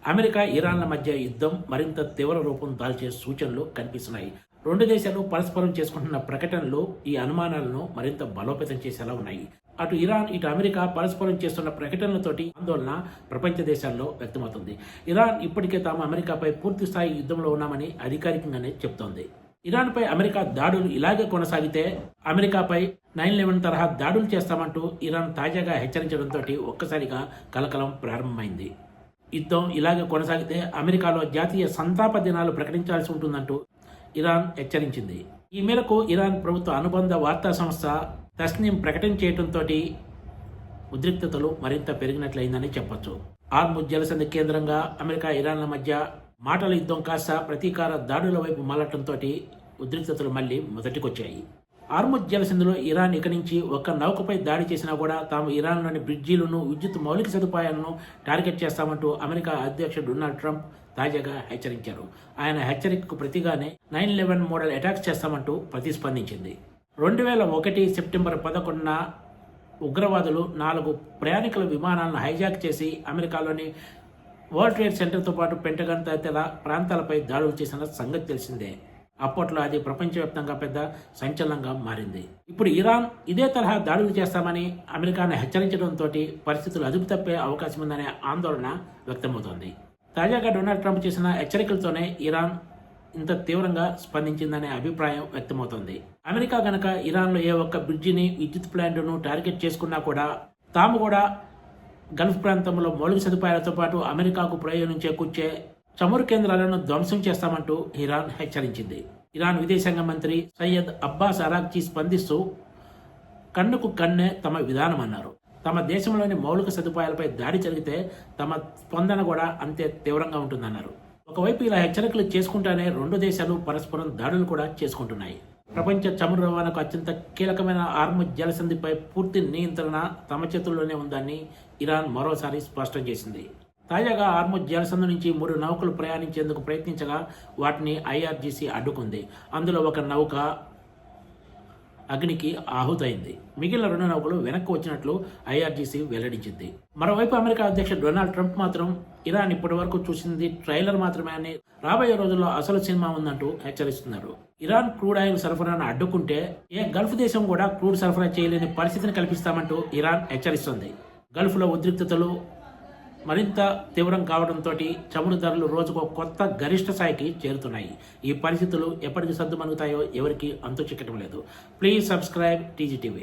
America ఇరాన్ల మధ్య యుద్ధం మరింత తీవ్ర రూపం దాల్చే సూచనలు కనిపిస్తున్నాయి. రెండు దేశాలు పరస్పరం చేసుకుంటున్న ప్రకటనలు ఈ అనుమానాలను మరింత బలోపేతం చేసేలా ఉన్నాయి. అటు ఇరాన్ ఇటు అమెరికా పరస్పరం చేస్తున్న ప్రకటనలతోటి ఆందోళన ప్రపంచ దేశాల్లో వ్యక్తమవుతుంది. ఇరాన్ ఇప్పటికే తాము అమెరికాపై పూర్తి స్థాయి యుద్ధంలో ఉన్నామని అధికారికంగానే చెప్తోంది. ఇరాన్పై అమెరికా దాడులు ఇలాగే కొనసాగితే అమెరికాపై 9/11 తరహా దాడులు చేస్తామంటూ ఇరాన్ తాజాగా హెచ్చరించడంతో ఒక్కసారిగా కలకలం ప్రారంభమైంది. యుద్ధం ఇలాగే కొనసాగితే అమెరికాలో జాతీయ సంతాప దినాలు ప్రకటించాల్సి ఉంటుందంటూ ఇరాన్ హెచ్చరించింది. ఈ మేరకు ఇరాన్ ప్రభుత్వ అనుబంధ వార్తా సంస్థ తస్నీం ప్రకటన చేయడంతో ఉద్రిక్తతలు మరింత పెరిగినట్లయిందని చెప్పొచ్చు. హార్ముజ్ జలసంధి కేంద్రంగా అమెరికా ఇరాన్ల మధ్య మాటల యుద్ధం కాస్త ప్రతీకార దాడుల వైపు మళ్లటంతో ఉద్రిక్తతలు మళ్లీ మొదటికొచ్చాయి. హార్ముజ్ జలసంధిలో ఇరాన్ ఇక నుంచి ఒక్క నౌకపై దాడి చేసినా కూడా తాము ఇరాన్లోని బ్రిడ్జీలను, విద్యుత్ మౌలిక సదుపాయాలను టార్గెట్ చేస్తామంటూ అమెరికా అధ్యక్షుడు డొనాల్డ్ ట్రంప్ తాజాగా హెచ్చరించారు. ఆయన హెచ్చరికకు ప్రతిగానే 9/11 మోడల్ అటాక్స్ చేస్తామంటూ ప్రతిస్పందించింది. 2001 సెప్టెంబర్ 11న ఉగ్రవాదులు 4 ప్రయాణికుల విమానాలను హైజాక్ చేసి అమెరికాలోని వరల్డ్ ట్రేడ్ సెంటర్తో పాటు పెంటగాన్ తదితర ప్రాంతాలపై దాడులు చేసిన సంగతి తెలిసిందే. అప్పట్లో అది ప్రపంచవ్యాప్తంగా పెద్ద సంచలనంగా మారింది. ఇప్పుడు ఇరాన్ ఇదే తరహా దాడులు చేస్తామని అమెరికాను హెచ్చరించడంతో పరిస్థితులు అదుపు తప్పే అవకాశం ఉందనే ఆందోళన వ్యక్తమవుతోంది. తాజాగా డొనాల్డ్ ట్రంప్ చేసిన హెచ్చరికలతోనే ఇరాన్ ఇంత తీవ్రంగా స్పందించిందనే అభిప్రాయం వ్యక్తమవుతోంది. అమెరికా గనక ఇరాన్లో ఏ ఒక్క బ్రిడ్జిని, విద్యుత్ ప్లాంట్ను టార్గెట్ చేసుకున్నా కూడా తాము కూడా గల్ఫ్ ప్రాంతంలో మౌలిక సదుపాయాలతో పాటు అమెరికాకు ప్రయోజనం చేకూర్చే చమురు కేంద్రాలను ధ్వంసం చేస్తామంటూ ఇరాన్ హెచ్చరించింది. ఇరాన్ విదేశాంగ మంత్రి సయ్యద్ అబ్బాస్ అరాగ్చి స్పందిస్తూ కన్నుకు కన్నే తమ విధానం అన్నారు. తమ దేశంలోని మౌలిక సదుపాయాలపై దాడి జరిగితే తమ స్పందన కూడా అంతే తీవ్రంగా ఉంటుందన్నారు. ఒకవైపు ఇలా హెచ్చరికలు చేసుకుంటానే రెండు దేశాలు పరస్పరం దాడులు కూడా చేసుకుంటున్నాయి. ప్రపంచ చమురు రవాణాకు అత్యంత కీలకమైన హార్ముజ్ జలసంధిపై పూర్తి నియంత్రణ తమ చేతుల్లోనే ఉందని ఇరాన్ మరోసారి స్పష్టం చేసింది. తాజాగా హార్ముజ్ జలసంధి నుంచి 3 నౌకలు ప్రయాణించేందుకు ప్రయత్నించగా వాటిని IRGC అడ్డుకుంది. అందులో ఒక నౌక అగ్నికి ఆహుతైంది. మిగిలిన 2 నౌకలు వెనక్కి వచ్చినట్లు IRGC వెల్లడించింది. మరోవైపు అమెరికా అధ్యక్షుడు డొనాల్డ్ ట్రంప్ మాత్రం ఇరాన్ ఇప్పటి వరకు చూసింది ట్రైలర్ మాత్రమే అని, రాబోయే రోజుల్లో అసలు సినిమా ఉందంటూ హెచ్చరిస్తున్నారు. ఇరాన్ క్రూడ్ ఆయిల్ సరఫరాను అడ్డుకుంటే ఏ గల్ఫ్ దేశం కూడా క్రూడ్ సరఫరా చేయలేని పరిస్థితిని కల్పిస్తామంటూ ఇరాన్ హెచ్చరిస్తోంది. గల్ఫ్లో ఉద్రిక్తతలు మరింత తీవ్రం కావడంతో చమురు ధరలు రోజుకో కొత్త గరిష్ట స్థాయికి చేరుతున్నాయి. ఈ పరిస్థితులు ఎప్పటికి సర్దుమణుగుతాయో ఎవరికి అంతు చిక్కడం లేదు. Please subscribe TGTV.